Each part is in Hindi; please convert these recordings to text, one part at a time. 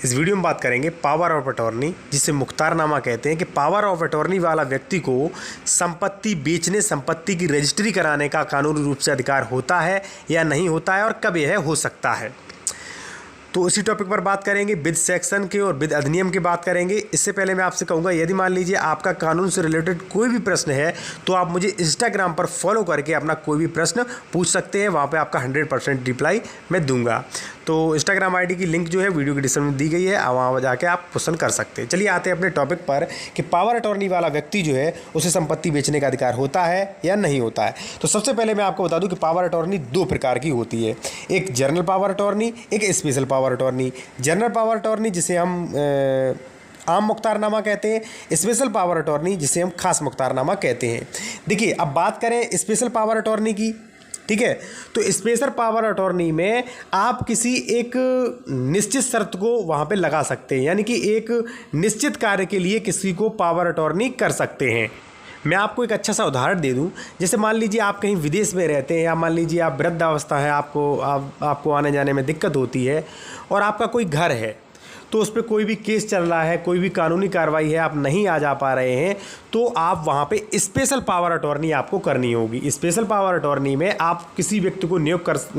इस वीडियो में बात करेंगे पावर ऑफ अटॉर्नी, जिसे मुख्तारनामा कहते हैं, कि पावर ऑफ अटॉर्नी वाला व्यक्ति को संपत्ति बेचने, संपत्ति की रजिस्ट्री कराने का कानूनी रूप से अधिकार होता है या नहीं होता है और कब यह हो सकता है। तो इसी टॉपिक पर बात करेंगे, विद सेक्शन के और विद अधिनियम की बात करेंगे। इससे पहले मैं आपसे कहूँगा, यदि मान लीजिए आपका कानून से रिलेटेड कोई भी प्रश्न है तो आप मुझे इंस्टाग्राम पर फॉलो करके अपना कोई भी प्रश्न पूछ सकते हैं। वहाँ पे आपका 100% रिप्लाई मैं दूंगा। तो इंस्टाग्राम आईडी की लिंक जो है वीडियो के डिस्क्रिप्शन में दी गई है, वहाँ जाके आप क्वेश्चन कर सकते हैं। चलिए आते हैं अपने टॉपिक पर कि पावर अटॉर्नी वाला व्यक्ति जो है उसे संपत्ति बेचने का अधिकार होता है या नहीं होता है। तो सबसे पहले मैं आपको बता दूं कि पावर अटॉर्नी दो प्रकार की होती है, एक जनरल पावर अटॉर्नी, एक special power attorney. General power attorney जिसे हम आम मुख्तारनामा कहते हैं, स्पेशल पावर अटॉर्नी जिसे हम खास मुख्तारनामा कहते हैं। देखिए अब बात करें स्पेशल पावर अटॉर्नी की, ठीक है। तो स्पेशल पावर अटॉर्नी में आप किसी एक निश्चित शर्त को वहाँ पे लगा सकते हैं, यानी कि एक निश्चित कार्य के लिए किसी को पावर अटॉर्नी कर सकते हैं। मैं आपको एक अच्छा सा उदाहरण दे दूं, जैसे मान लीजिए आप कहीं विदेश में रहते हैं, या मान लीजिए आप वृद्धावस्था है, आपको आने जाने में दिक्कत होती है और आपका कोई घर है, तो उस पर कोई भी केस चल रहा है, कोई भी कानूनी कार्रवाई है, आप नहीं आ जा पा रहे हैं, तो आप वहाँ पे स्पेशल पावर अटॉर्नी आपको करनी होगी। स्पेशल पावर अटॉर्नी में आप किसी व्यक्ति को नियुक्त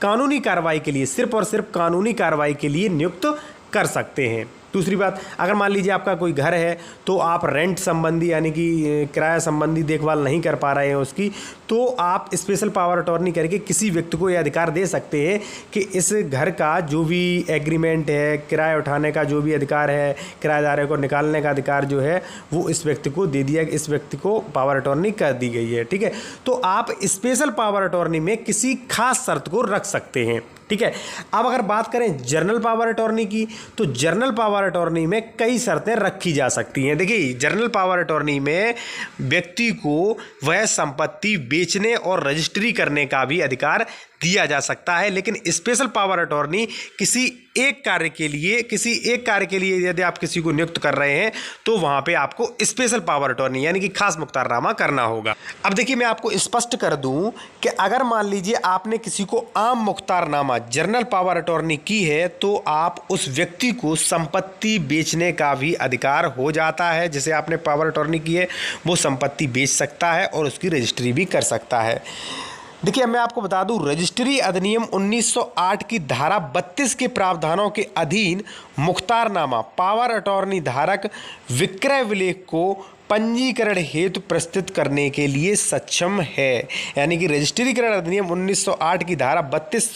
कानूनी कार्रवाई के लिए, सिर्फ और सिर्फ कानूनी कार्रवाई के लिए नियुक्त कर सकते हैं। दूसरी बात, अगर मान लीजिए आपका कोई घर है तो आप रेंट संबंधी यानी कि किराया संबंधी देखभाल नहीं कर पा रहे हैं उसकी, तो आप स्पेशल पावर अटॉर्नी करके किसी व्यक्ति को यह अधिकार दे सकते हैं कि इस घर का जो भी एग्रीमेंट है, किराया उठाने का जो भी अधिकार है, किराएदारों को निकालने का अधिकार जो है वो इस व्यक्ति को दे दिया, इस व्यक्ति को पावर अटॉर्नी कर दी गई है, ठीक है। तो आप स्पेशल पावर अटॉर्नी में किसी खास शर्त को रख सकते हैं, ठीक है। अब अगर बात करें जनरल पावर अटॉर्नी की, तो जनरल पावर अटॉर्नी में कई शर्तें रखी जा सकती हैं। देखिए जनरल पावर अटॉर्नी में व्यक्ति को वह संपत्ति बेचने और रजिस्ट्री करने का भी अधिकार दिया जा सकता है, लेकिन स्पेशल पावर अटॉर्नी किसी एक कार्य के लिए यदि आप किसी को नियुक्त कर रहे हैं तो वहां पे आपको स्पेशल पावर अटॉर्नी यानी कि खास मुख्तारनामा करना होगा। अब देखिए मैं आपको स्पष्ट कर दूं कि अगर मान लीजिए आपने किसी को आम मुख्तारनामा जनरल पावर अटॉर्नी की है, तो आप उस व्यक्ति को संपत्ति बेचने का भी अधिकार हो जाता है। जिसे आपने पावर अटॉर्नी की है वो संपत्ति बेच सकता है और उसकी रजिस्ट्री भी कर सकता है। देखिए मैं आपको बता दूं, रजिस्ट्री अधिनियम 1908 की धारा 32 के प्रावधानों के अधीन मुख्तारनामा पावर अटॉर्नी धारक विक्रय विलेख को पंजीकरण हेतु प्रस्तुत करने के लिए सक्षम है। यानी कि रजिस्ट्रीकरण अधिनियम 1908 की धारा 32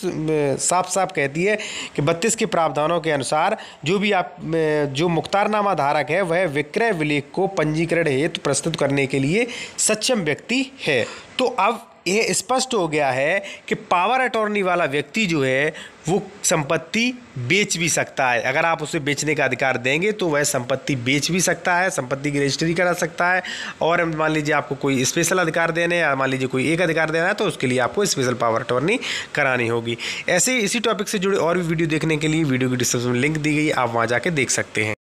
साफ साफ कहती है कि 32 के प्रावधानों के अनुसार जो मुख्तारनामा धारक है वह विक्रय विलेख को पंजीकरण हेतु प्रस्तुत करने के लिए सक्षम व्यक्ति है। तो अब यह स्पष्ट हो गया है कि पावर अटॉर्नी वाला व्यक्ति जो है वो संपत्ति बेच भी सकता है। अगर आप उसे बेचने का अधिकार देंगे तो वह संपत्ति बेच भी सकता है, संपत्ति की रजिस्ट्री करा सकता है। और मान लीजिए आपको कोई स्पेशल अधिकार देने या मान लीजिए कोई एक अधिकार देना है तो उसके लिए आपको स्पेशल पावर अटॉर्नी करानी होगी। ऐसे इसी टॉपिक से जुड़े और भी वीडियो देखने के लिए वीडियो की डिस्क्रिप्शन में लिंक दी गई, आप वहाँ जाके देख सकते हैं।